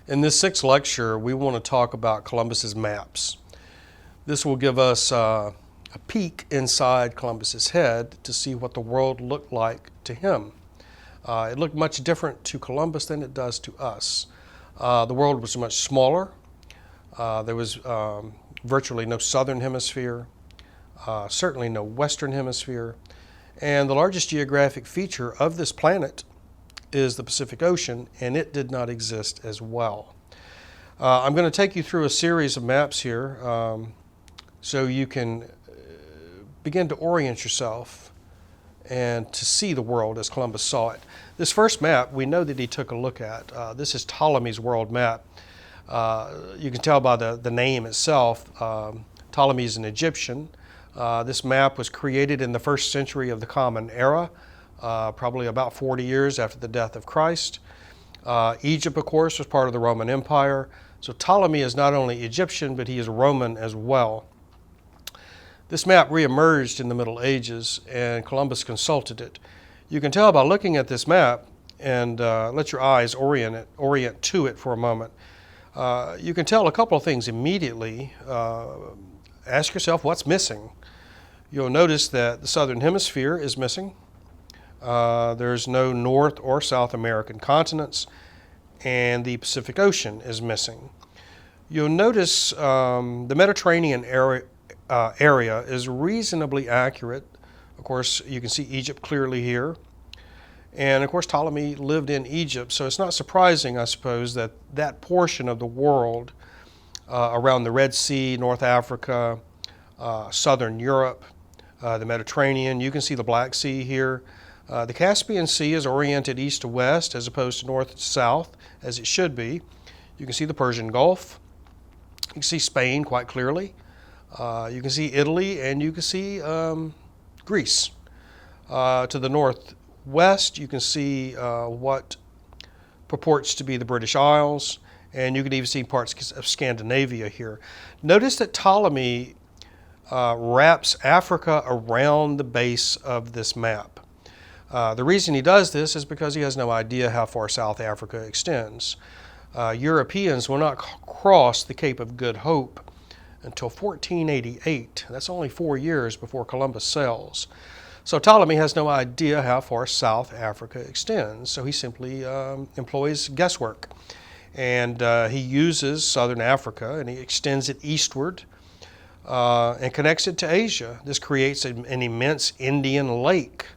In this sixth lecture, we want to talk about Columbus's maps. This will give us a peek inside Columbus's head to see what the world looked like to him. It looked much different to Columbus than it does to us. The world was much smaller. There was virtually no southern hemisphere, certainly no western hemisphere, and the largest geographic feature of this planet is the Pacific Ocean, and it did not exist as well. I'm going to take you through a series of maps here so you can begin to orient yourself and to see the world as Columbus saw it. This first map we know that he took a look at. This is Ptolemy's world map. You can tell by the name itself, Ptolemy is an Egyptian. This map was created in the 1st century of the Common Era, probably about 40 years after the death of Christ. Egypt, of course, was part of the Roman Empire. So Ptolemy is not only Egyptian, but he is Roman as well. This map reemerged in the Middle Ages, and Columbus consulted it. You can tell by looking at this map, and let your eyes orient to it for a moment. You can tell a couple of things immediately. Ask yourself what's missing. You'll notice that the southern hemisphere is missing. There's no North or South American continents, and the Pacific Ocean is missing. You'll notice the Mediterranean area is reasonably accurate. Of course, you can see Egypt clearly here. And of course, Ptolemy lived in Egypt, so it's not surprising, I suppose, that that portion of the world around the Red Sea, North Africa, southern Europe, the Mediterranean, you can see the Black Sea here. The Caspian Sea is oriented east to west as opposed to north to south, as it should be. You can see the Persian Gulf. You can see Spain quite clearly. You can see Italy, and you can see Greece. To the northwest, you can see what purports to be the British Isles, and you can even see parts of Scandinavia here. Notice that Ptolemy wraps Africa around the base of this map. The reason he does this is because he has no idea how far South Africa extends. Europeans will not cross the Cape of Good Hope until 1488. That's only 4 years before Columbus sails. So Ptolemy has no idea how far South Africa extends, so he simply employs guesswork. And he uses southern Africa and he extends it eastward and connects it to Asia. This creates an immense Indian lake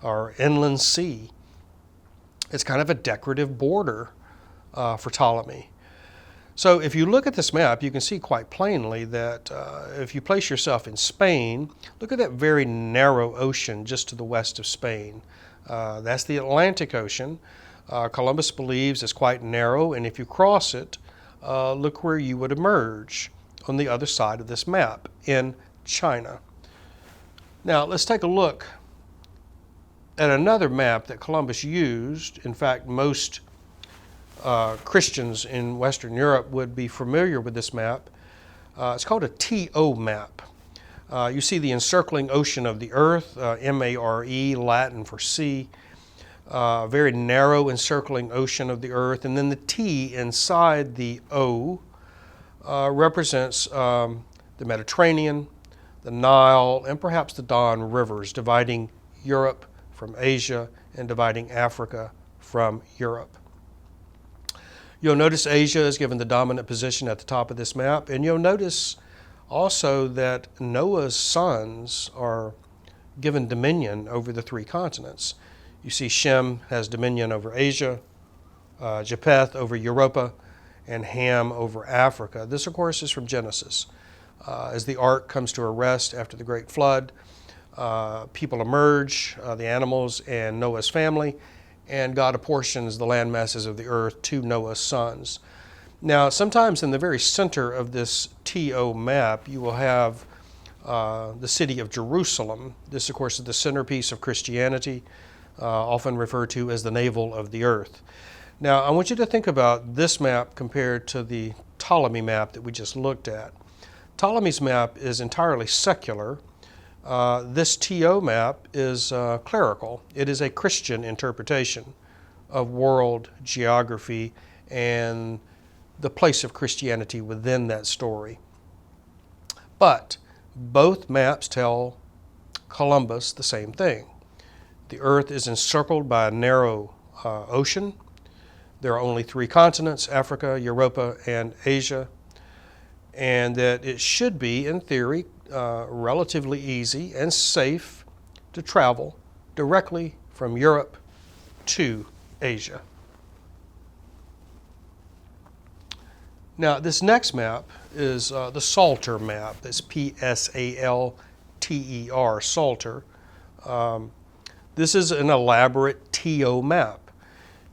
or inland sea. It's kind of a decorative border for Ptolemy. So if you look at this map, you can see quite plainly that if you place yourself in Spain, look at that very narrow ocean just to the west of Spain. That's the Atlantic Ocean. Columbus believes it's quite narrow, and if you cross it, look where you would emerge on the other side of this map, in China. Now let's take a look at another map that Columbus used. In fact, most Christians in Western Europe would be familiar with this map. It's called a TO map. You see the encircling ocean of the earth, M-A-R-E, Latin for sea, very narrow encircling ocean of the earth, and then the T inside the O represents the Mediterranean, the Nile, and perhaps the Don rivers, dividing Europe from Asia and dividing Africa from Europe. You'll notice Asia is given the dominant position at the top of this map, and you'll notice also that Noah's sons are given dominion over the 3 continents. You see Shem has dominion over Asia, Japheth over Europa, and Ham over Africa. This, of course, is from Genesis. As the ark comes to a rest after the great flood, people emerge, the animals and Noah's family, and God apportions the land masses of the earth to Noah's sons. Now, sometimes in the very center of this TO map, you will have the city of Jerusalem. This, of course, is the centerpiece of Christianity, often referred to as the navel of the earth. Now, I want you to think about this map compared to the Ptolemy map that we just looked at. Ptolemy's map is entirely secular. This TO map is clerical. It is a Christian interpretation of world geography and the place of Christianity within that story. But both maps tell Columbus the same thing. The earth is encircled by a narrow ocean. There are only 3 continents, Africa, Europa, and Asia, and that it should be, in theory, relatively easy and safe to travel directly from Europe to Asia. Now, this next map is the Psalter Map. That's P-S-A-L-T-E-R, Psalter. This is an elaborate TO map.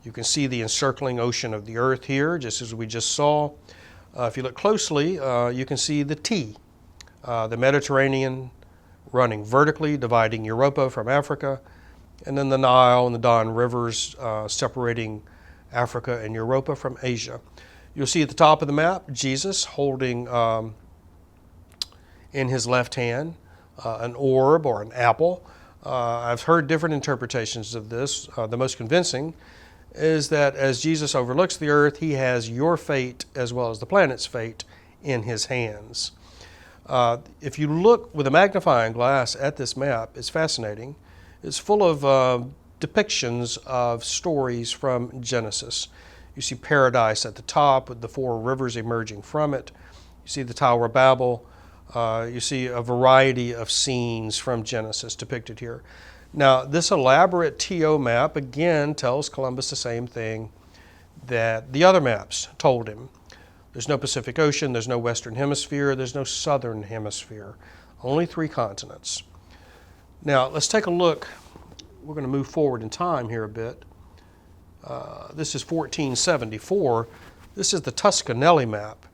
You can see the encircling ocean of the earth here, just as we just saw. If you look closely, you can see the T, the Mediterranean running vertically, dividing Europa from Africa, and then the Nile and the Don rivers separating Africa and Europa from Asia. You'll see at the top of the map Jesus holding in his left hand an orb or an apple. I've heard different interpretations of this. The most convincing is that as Jesus overlooks the earth, he has your fate as well as the planet's fate in his hands. If you look with a magnifying glass at this map, it's fascinating. It's full of depictions of stories from Genesis. You see paradise at the top with the 4 rivers emerging from it. You see the Tower of Babel. You see a variety of scenes from Genesis depicted here. Now, this elaborate TO map again tells Columbus the same thing that the other maps told him. There's no Pacific Ocean, there's no Western Hemisphere, there's no Southern Hemisphere. Only 3 continents. Now, let's take a look. We're going to move forward in time here a bit. This is 1474. This is the Toscanelli Map.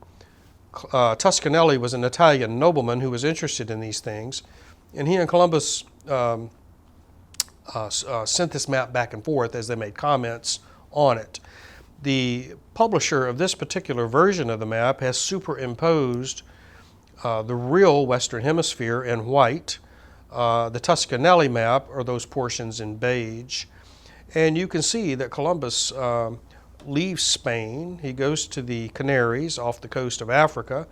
Toscanelli was an Italian nobleman who was interested in these things, and he and Columbus sent this map back and forth as they made comments on it. The publisher of this particular version of the map has superimposed the real Western Hemisphere in white. The Toscanelli Map are those portions in beige. And you can see that Columbus leaves Spain. He goes to the Canaries off the coast of Africa.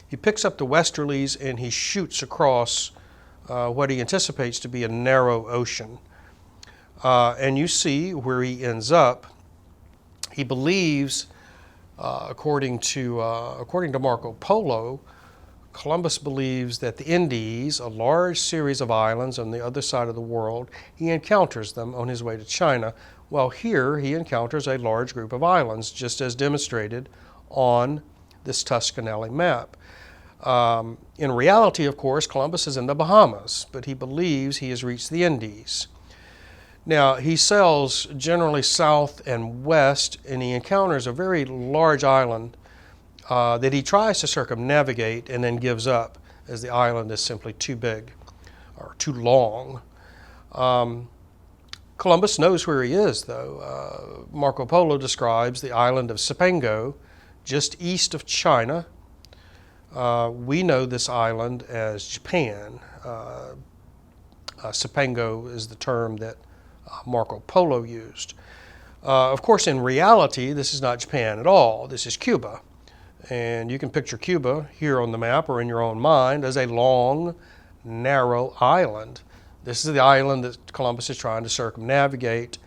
He picks up the westerlies and he shoots across what he anticipates to be a narrow ocean. And you see where he ends up. He believes, according to Marco Polo, Columbus believes that the Indies, a large series of islands on the other side of the world, he encounters them on his way to China, while here he encounters a large group of islands, just as demonstrated on this Toscanelli map. In reality, of course, Columbus is in the Bahamas, but he believes he has reached the Indies. Now, he sails generally south and west, and he encounters a very large island that he tries to circumnavigate and then gives up, as the island is simply too big or too long. Columbus knows where he is, though. Marco Polo describes the island of Cipango, just east of China. We know this island as Japan. Cipango is the term that Marco Polo used. Of course, in reality, this is not Japan at all. This is Cuba. And you can picture Cuba here on the map or in your own mind as a long, narrow island. This is the island that Columbus is trying to circumnavigate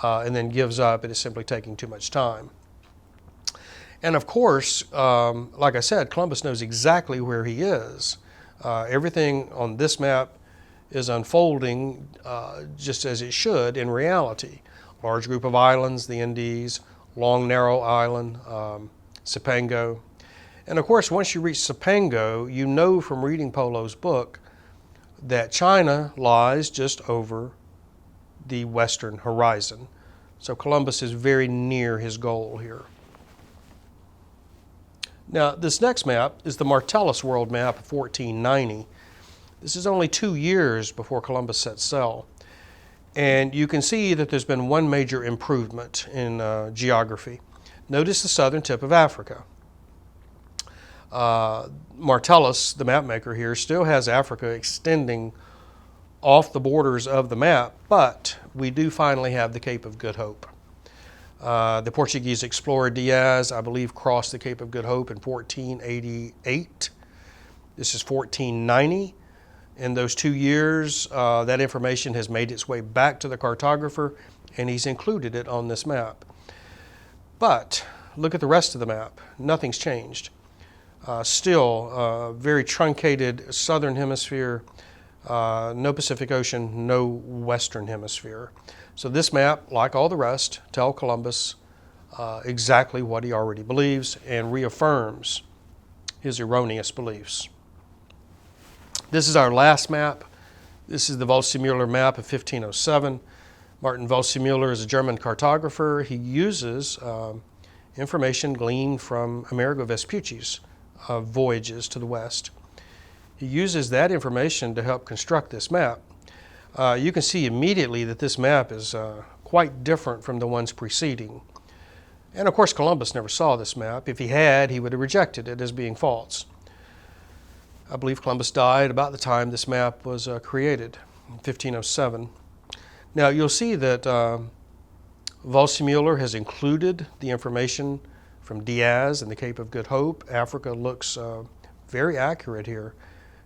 and then gives up. It is simply taking too much time. And of course, like I said, Columbus knows exactly where he is. Everything on this map is unfolding just as it should in reality. Large group of islands, the Indies, long, narrow island, Cipango. And of course, once you reach Cipango, you know from reading Polo's book that China lies just over the western horizon. So Columbus is very near his goal here. Now, this next map is the Martellus World Map of 1490. This is only 2 years before Columbus set sail. And you can see that there's been one major improvement in geography. Notice the southern tip of Africa. Martellus, the map maker here, still has Africa extending off the borders of the map, but we do finally have the Cape of Good Hope. The Portuguese explorer Diaz, I believe, crossed the Cape of Good Hope in 1488. This is 1490. In those 2 years, that information has made its way back to the cartographer, and he's included it on this map. But look at the rest of the map. Nothing's changed. Still, very truncated southern hemisphere, no Pacific Ocean, no western hemisphere. So this map, like all the rest, tells Columbus exactly what he already believes and reaffirms his erroneous beliefs. This is our last map. This is the Waldseemüller Map of 1507. Martin Waldseemüller is a German cartographer. He uses information gleaned from Amerigo Vespucci's voyages to the west. He uses that information to help construct this map. You can see immediately that this map is quite different from the ones preceding. And of course, Columbus never saw this map. If he had, he would have rejected it as being false. I believe Columbus died about the time this map was created, in 1507. Now, you'll see that Waldseemüller has included the information from Diaz and the Cape of Good Hope. Africa looks very accurate here.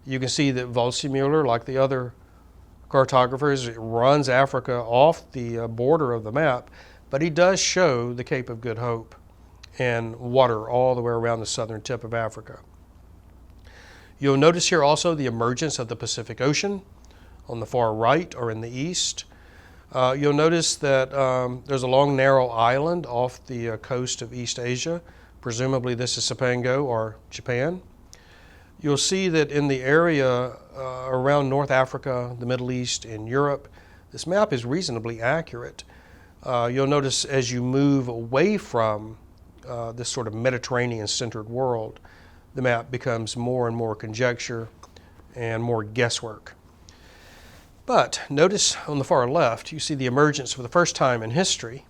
You can see that Waldseemüller, like the other cartographers, runs Africa off the border of the map, but he does show the Cape of Good Hope and water all the way around the southern tip of Africa. You'll notice here also the emergence of the Pacific Ocean on the far right or in the east. You'll notice that there's a long narrow island off the coast of East Asia. Presumably this is Cipango or Japan. You'll see that in the area around North Africa, the Middle East, and Europe, this map is reasonably accurate. You'll notice as you move away from this sort of Mediterranean-centered world, the map becomes more and more conjecture and more guesswork. But notice on the far left, you see the emergence for the first time in history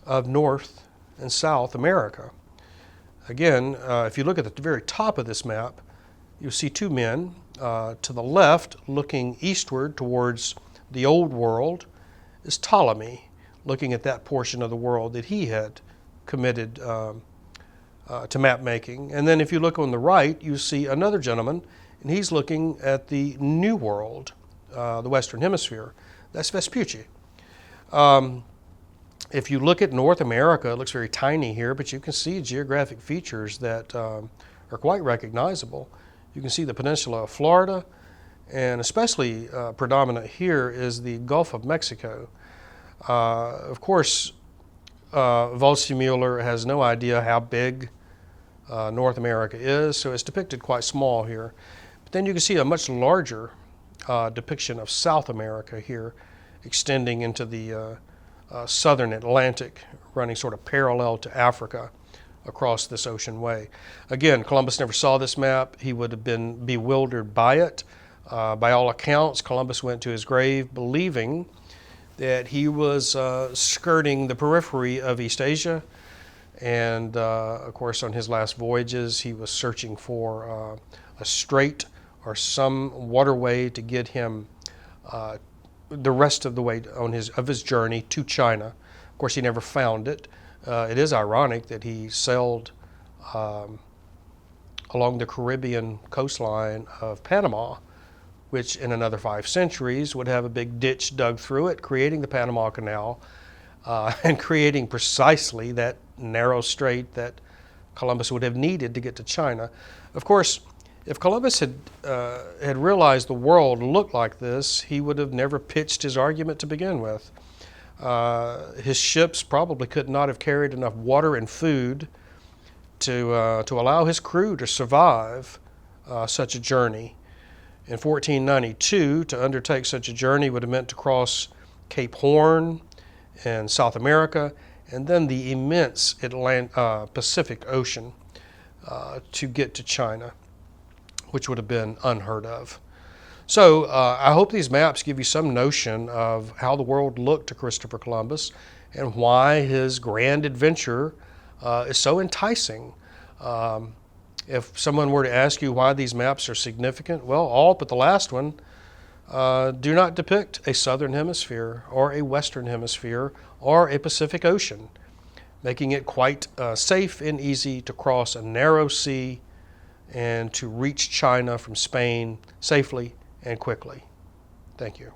of North and South America. Again, if you look at the very top of this map, you'll see two men to the left looking eastward towards the old world is Ptolemy, looking at that portion of the world that he had committed to map making. And then if you look on the right, you see another gentleman, and he's looking at the New World, the Western Hemisphere. That's Vespucci. If you look at North America, it looks very tiny here, but you can see geographic features that are quite recognizable. You can see the peninsula of Florida, and especially predominant here is the Gulf of Mexico. Of course, Waldseemüller has no idea how big North America is, so it's depicted quite small here. But then you can see a much larger depiction of South America here, extending into the southern Atlantic, running sort of parallel to Africa across this ocean way. Again, Columbus never saw this map. He would have been bewildered by it. By all accounts, Columbus went to his grave believing that he was skirting the periphery of East Asia. And of course, on his last voyages, he was searching for a strait or some waterway to get him the rest of the way on his journey to China. Of course, he never found it. It is ironic that he sailed along the Caribbean coastline of Panama, which in another 5 centuries would have a big ditch dug through it, creating the Panama Canal and creating precisely that narrow strait that Columbus would have needed to get to China. Of course, if Columbus had realized the world looked like this, he would have never pitched his argument to begin with. His ships probably could not have carried enough water and food to allow his crew to survive such a journey. In 1492, to undertake such a journey would have meant to cross Cape Horn in South America, and then the immense Pacific Ocean to get to China, which would have been unheard of. So I hope these maps give you some notion of how the world looked to Christopher Columbus and why his grand adventure is so enticing. If someone were to ask you why these maps are significant, well, all but the last one do not depict a southern hemisphere or a western hemisphere or a Pacific Ocean. making it quite safe and easy to cross a narrow sea and to reach China from Spain safely and quickly. Thank you.